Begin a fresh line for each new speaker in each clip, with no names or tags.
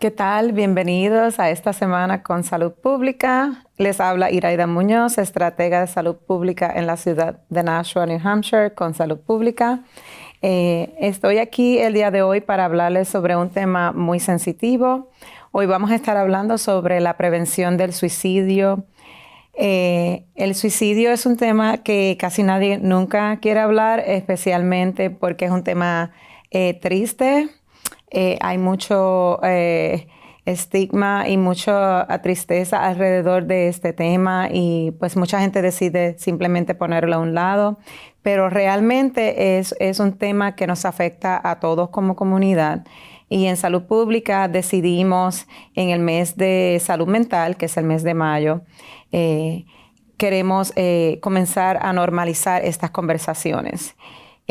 ¿Qué tal? Bienvenidos a esta semana con Salud Pública. Les habla Iraida Muñoz, estratega de salud pública en la ciudad de Nashua, New Hampshire, con Salud Pública. Estoy aquí el día de hoy para hablarles sobre un tema muy sensitivo. Hoy vamos a estar hablando sobre la prevención del suicidio. El suicidio es un tema que casi nadie nunca quiere hablar, especialmente porque es un tema triste. Hay mucho estigma y mucha tristeza alrededor de este tema y pues mucha gente decide simplemente ponerlo a un lado, pero realmente es un tema que nos afecta a todos como comunidad. Y en Salud Pública decidimos en el mes de salud mental, que es el mes de mayo, queremos comenzar a normalizar estas conversaciones.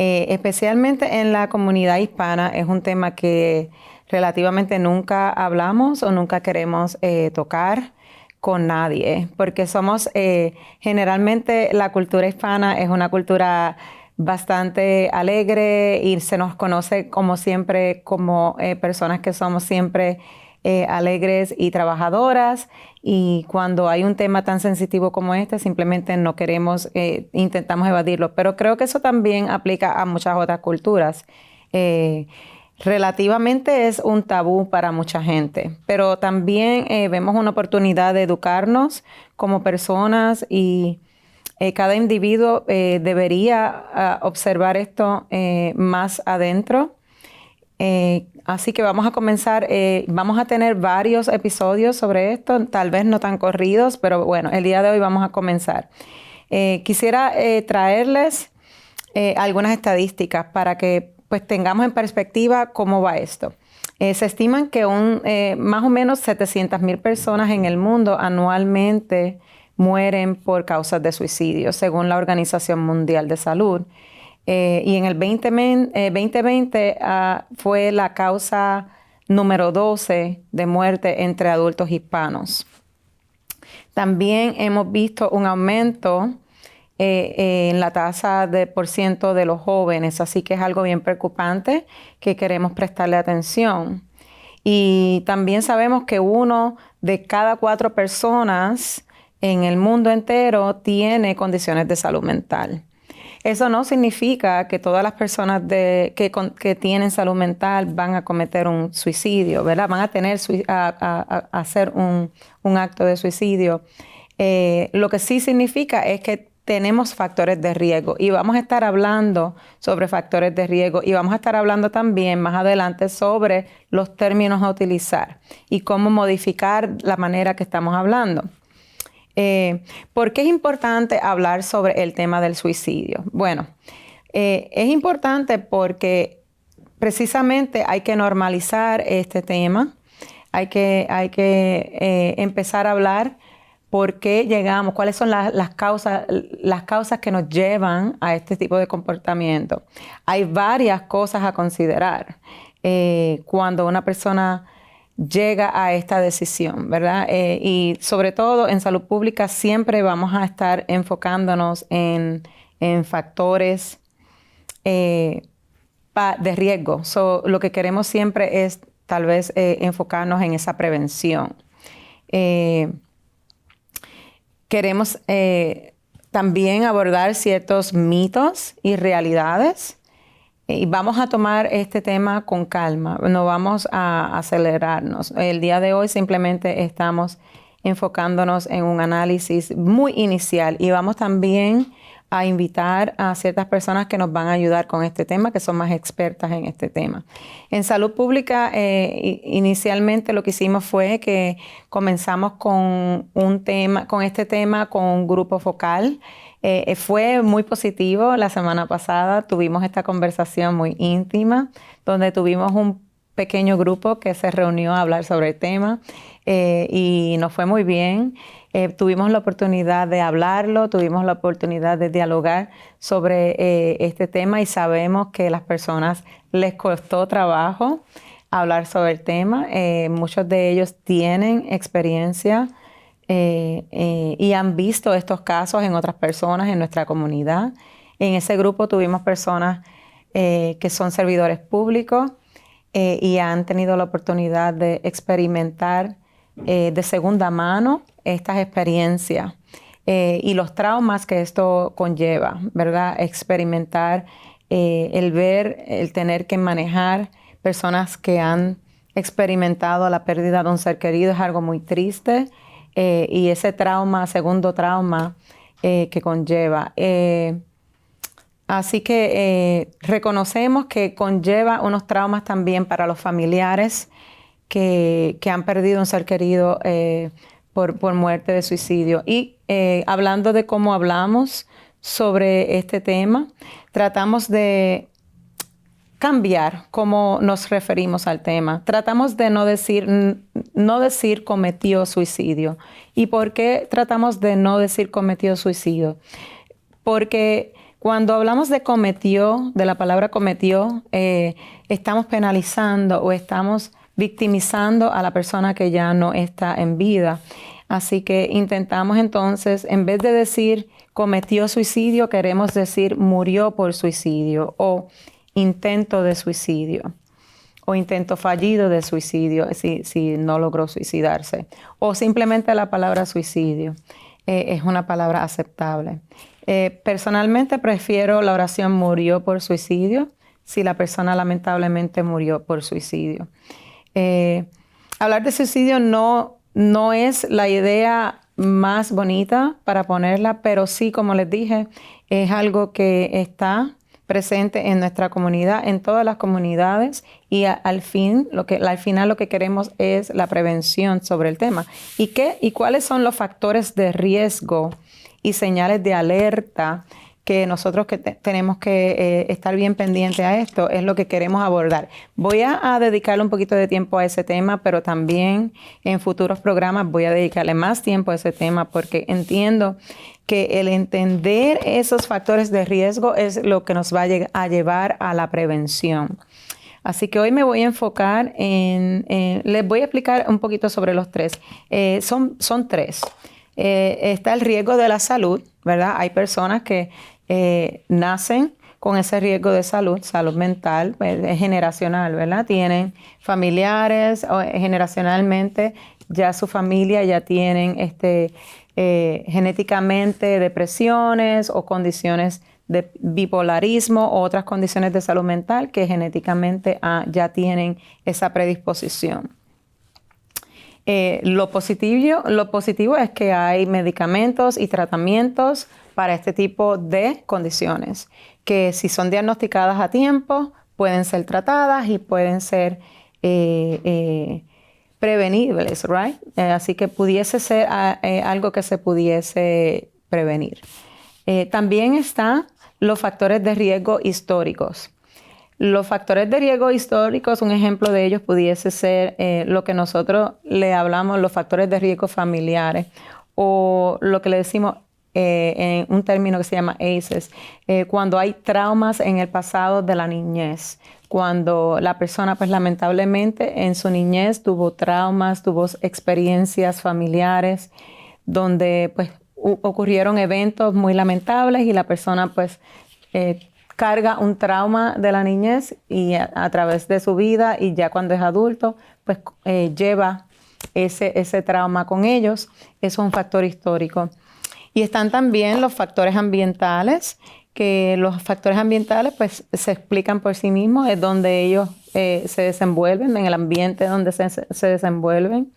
Especialmente en la comunidad hispana es un tema que relativamente nunca hablamos o nunca queremos tocar con nadie, porque somos generalmente la cultura hispana es una cultura bastante alegre y se nos conoce como siempre como personas que somos siempre alegres y trabajadoras, y cuando hay un tema tan sensitivo como este simplemente no queremos, intentamos evadirlo, pero creo que eso también aplica a muchas otras culturas. Relativamente es un tabú para mucha gente, pero también vemos una oportunidad de educarnos como personas y cada individuo debería observar esto más adentro. Así que vamos a comenzar, vamos a tener varios episodios sobre esto, tal vez no tan corridos, pero bueno, el día de hoy vamos a comenzar. Quisiera traerles algunas estadísticas para que pues tengamos en perspectiva cómo va esto. Se estiman que más o menos 700,000 personas en el mundo anualmente mueren por causas de suicidio, según la Organización Mundial de Salud. Y en el 2020 fue la causa número 12 de muerte entre adultos hispanos. También hemos visto un aumento en la tasa de por ciento de los jóvenes, así que es algo bien preocupante que queremos prestarle atención. Y también sabemos que 1 de cada 4 personas en el mundo entero tiene condiciones de salud mental. Eso no significa que todas las personas que tienen salud mental van a cometer un suicidio, ¿verdad? Van a hacer un acto de suicidio. Lo que sí significa es que tenemos factores de riesgo y vamos a estar hablando sobre factores de riesgo y vamos a estar hablando también más adelante sobre los términos a utilizar y cómo modificar la manera que estamos hablando. ¿Por qué es importante hablar sobre el tema del suicidio? Bueno, es importante porque precisamente hay que normalizar este tema, hay que empezar a hablar por qué llegamos, cuáles son las causas que nos llevan a este tipo de comportamiento. Hay varias cosas a considerar cuando una persona llega a esta decisión, ¿verdad? Y sobre todo en salud pública siempre vamos a estar enfocándonos en factores de riesgo. Lo que queremos siempre es tal vez enfocarnos en esa prevención. Queremos también abordar ciertos mitos y realidades. Y vamos a tomar este tema con calma, no vamos a acelerarnos. El día de hoy simplemente estamos enfocándonos en un análisis muy inicial y vamos también a invitar a ciertas personas que nos van a ayudar con este tema, que son más expertas en este tema. En salud pública, inicialmente lo que hicimos fue que comenzamos con este tema con un grupo focal. Fue muy positivo. La semana pasada tuvimos esta conversación muy íntima, donde tuvimos un pequeño grupo que se reunió a hablar sobre el tema y nos fue muy bien. Tuvimos la oportunidad de hablarlo, tuvimos la oportunidad de dialogar sobre este tema y sabemos que a las personas les costó trabajo hablar sobre el tema. Muchos de ellos tienen experiencia y han visto estos casos en otras personas en nuestra comunidad. En ese grupo tuvimos personas que son servidores públicos y han tenido la oportunidad de experimentar de segunda mano estas experiencias y los traumas que esto conlleva, ¿verdad? Experimentar el ver, el tener que manejar personas que han experimentado la pérdida de un ser querido es algo muy triste y ese trauma, segundo trauma que conlleva. Así que reconocemos que conlleva unos traumas también para los familiares que han perdido un ser querido por muerte de suicidio. Y hablando de cómo hablamos sobre este tema, tratamos de cambiar cómo nos referimos al tema. Tratamos de no decir cometió suicidio. ¿Y por qué tratamos de no decir cometió suicidio? Porque cuando hablamos de cometió, de la palabra cometió, estamos penalizando o estamos victimizando a la persona que ya no está en vida. Así que intentamos entonces, en vez de decir cometió suicidio, queremos decir murió por suicidio o intento de suicidio o intento fallido de suicidio si no logró suicidarse. O simplemente la palabra suicidio es una palabra aceptable. Personalmente prefiero la oración murió por suicidio si la persona lamentablemente murió por suicidio. Hablar de suicidio no es la idea más bonita para ponerla, pero sí, como les dije, es algo que está presente en nuestra comunidad, en todas las comunidades, y al final lo que queremos es la prevención sobre el tema. ¿Y cuáles son los factores de riesgo y señales de alerta que nosotros tenemos que estar bien pendientes a esto? Es lo que queremos abordar. Voy a dedicarle un poquito de tiempo a ese tema, pero también en futuros programas voy a dedicarle más tiempo a ese tema porque entiendo que el entender esos factores de riesgo es lo que nos va a llevar a la prevención. Así que hoy me voy a enfocar les voy a explicar un poquito sobre los tres. Son tres. Está el riesgo de la salud, ¿verdad? Hay personas que nacen con ese riesgo de salud mental, pues, es generacional, ¿verdad? Tienen familiares o generacionalmente ya su familia ya tienen genéticamente depresiones o condiciones de bipolarismo o otras condiciones de salud mental que genéticamente ya tienen esa predisposición. Lo positivo es que hay medicamentos y tratamientos para este tipo de condiciones que si son diagnosticadas a tiempo pueden ser tratadas y pueden ser prevenibles, right? Así que pudiese ser algo que se pudiese prevenir. También están los factores de riesgo históricos. Los factores de riesgo históricos, un ejemplo de ellos pudiese ser lo que nosotros le hablamos los factores de riesgo familiares o lo que le decimos en un término que se llama ACEs, cuando hay traumas en el pasado de la niñez, cuando la persona pues lamentablemente en su niñez tuvo traumas, tuvo experiencias familiares donde pues ocurrieron eventos muy lamentables y la persona pues carga un trauma de la niñez y a través de su vida y ya cuando es adulto pues lleva ese trauma con ellos. Eso es un factor histórico. Y están también los factores ambientales, que los factores ambientales pues se explican por sí mismos, es donde ellos se desenvuelven, en el ambiente donde se desenvuelven.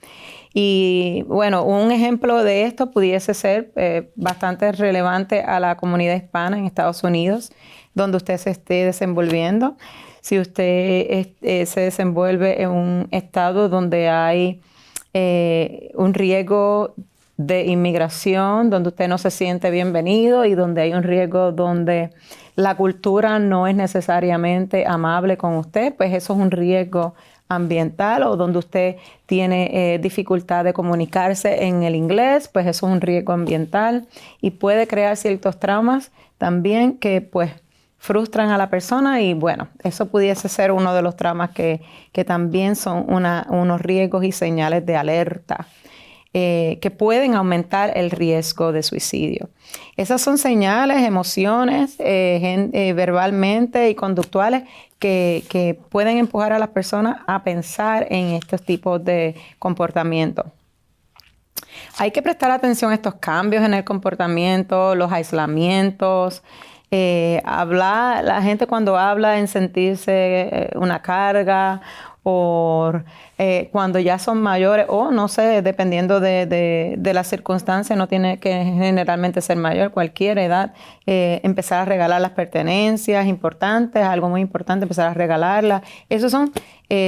Y bueno, un ejemplo de esto pudiese ser bastante relevante a la comunidad hispana en Estados Unidos, donde usted se esté desenvolviendo. Si usted se desenvuelve en un estado donde hay un riesgo de inmigración, donde usted no se siente bienvenido y donde hay un riesgo donde la cultura no es necesariamente amable con usted, pues eso es un riesgo ambiental, o donde usted tiene dificultad de comunicarse en el inglés, pues eso es un riesgo ambiental y puede crear ciertos traumas también que pues frustran a la persona y bueno, eso pudiese ser uno de los traumas que también son unos riesgos y señales de alerta. que pueden aumentar el riesgo de suicidio. Esas son señales, emociones, verbalmente y conductuales que pueden empujar a las personas a pensar en estos tipos de comportamientos. Hay que prestar atención a estos cambios en el comportamiento, los aislamientos, la gente cuando habla en sentirse una carga o cuando ya son mayores o no sé, dependiendo de la circunstancia, no tiene que generalmente ser mayor, cualquier edad, empezar a regalar las pertenencias importantes, algo muy importante, empezar a regalarlas. Esos son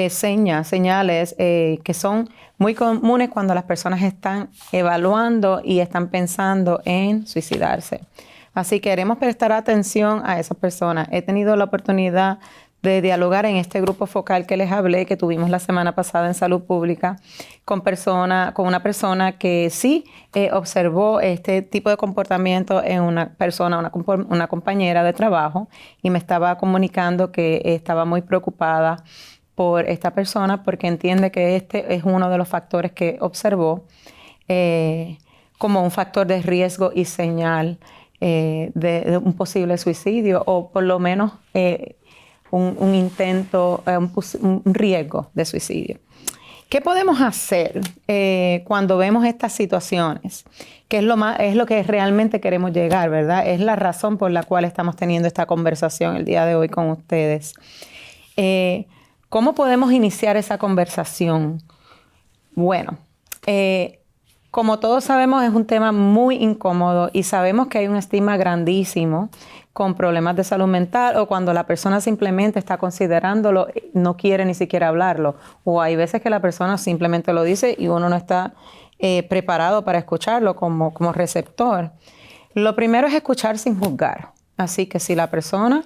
señales que son muy comunes cuando las personas están evaluando y están pensando en suicidarse. Así que queremos prestar atención a esas personas. He tenido la oportunidad de dialogar en este grupo focal que les hablé, que tuvimos la semana pasada en Salud Pública, con una persona que sí observó este tipo de comportamiento en una persona, una compañera de trabajo, y me estaba comunicando que estaba muy preocupada por esta persona porque entiende que este es uno de los factores que observó como un factor de riesgo y señal de un posible suicidio o por lo menos un intento, un riesgo de suicidio. ¿Qué podemos hacer cuando vemos estas situaciones? Que es lo que realmente queremos llegar, ¿verdad? Es la razón por la cual estamos teniendo esta conversación el día de hoy con ustedes. ¿Cómo podemos iniciar esa conversación? Bueno, como todos sabemos, es un tema muy incómodo y sabemos que hay un estigma grandísimo con problemas de salud mental o cuando la persona simplemente está considerándolo, no quiere ni siquiera hablarlo. O hay veces que la persona simplemente lo dice y uno no está preparado para escucharlo como receptor. Lo primero es escuchar sin juzgar. Así que si la persona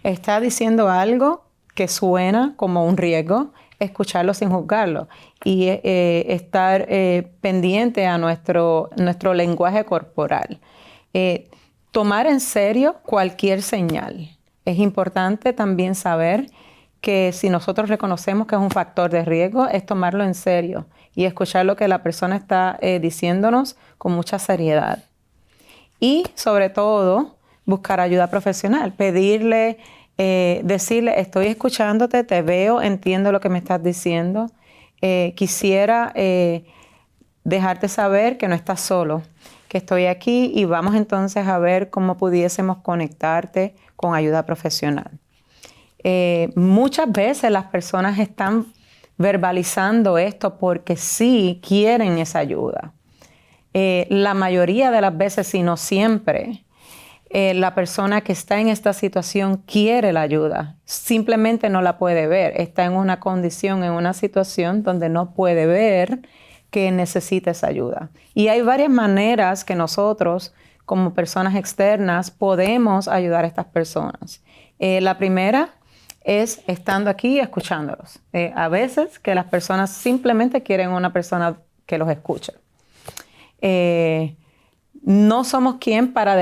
está diciendo algo que suena como un riesgo, escucharlo sin juzgarlo y estar pendiente a nuestro lenguaje corporal. Tomar en serio cualquier señal. Es importante también saber que si nosotros reconocemos que es un factor de riesgo, es tomarlo en serio y escuchar lo que la persona está diciéndonos con mucha seriedad. Y sobre todo, buscar ayuda profesional, pedirle, decirle, estoy escuchándote, te veo, entiendo lo que me estás diciendo. Quisiera dejarte saber que no estás solo, que estoy aquí y vamos entonces a ver cómo pudiésemos conectarte con ayuda profesional. Muchas veces las personas están verbalizando esto porque sí quieren esa ayuda. La mayoría de las veces, si no siempre, la persona que está en esta situación quiere la ayuda, simplemente no la puede ver, está en una condición, en una situación donde no puede ver que necesita esa ayuda. Y hay varias maneras que nosotros, como personas externas, podemos ayudar a estas personas. La primera es estando aquí y escuchándolos. A veces que las personas simplemente quieren una persona que los escuche. No somos quien para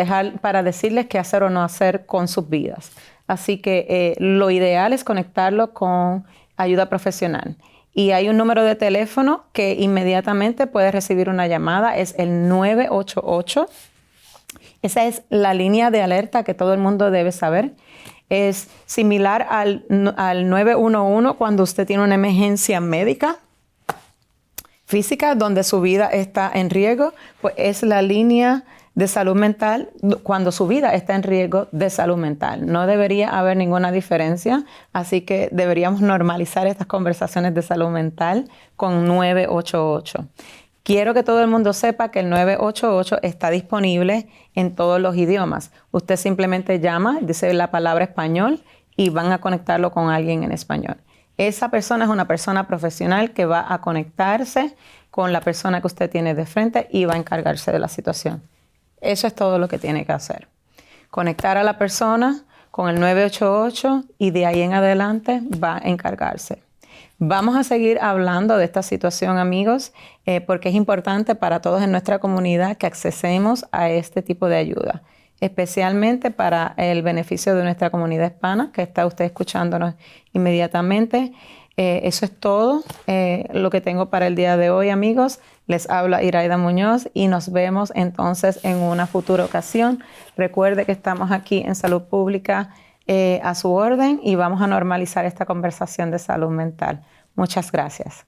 decirles qué hacer o no hacer con sus vidas. Así que lo ideal es conectarlo con ayuda profesional. Y hay un número de teléfono que inmediatamente puede recibir una llamada, es el 988. Esa es la línea de alerta que todo el mundo debe saber. Es similar al 911 cuando usted tiene una emergencia médica física donde su vida está en riesgo, pues es la línea de salud mental cuando su vida está en riesgo de salud mental. No debería haber ninguna diferencia, así que deberíamos normalizar estas conversaciones de salud mental con 988. Quiero que todo el mundo sepa que el 988 está disponible en todos los idiomas. Usted simplemente llama, dice la palabra español y van a conectarlo con alguien en español. Esa persona es una persona profesional que va a conectarse con la persona que usted tiene de frente y va a encargarse de la situación. Eso es todo lo que tiene que hacer. Conectar a la persona con el 988 y de ahí en adelante va a encargarse. Vamos a seguir hablando de esta situación, amigos, porque es importante para todos en nuestra comunidad que accesemos a este tipo de ayuda, especialmente para el beneficio de nuestra comunidad hispana, que está usted escuchándonos inmediatamente. Eso es todo lo que tengo para el día de hoy, amigos. Les habla Iraida Muñoz y nos vemos entonces en una futura ocasión. Recuerde que estamos aquí en Salud Pública a su orden y vamos a normalizar esta conversación de salud mental. Muchas gracias.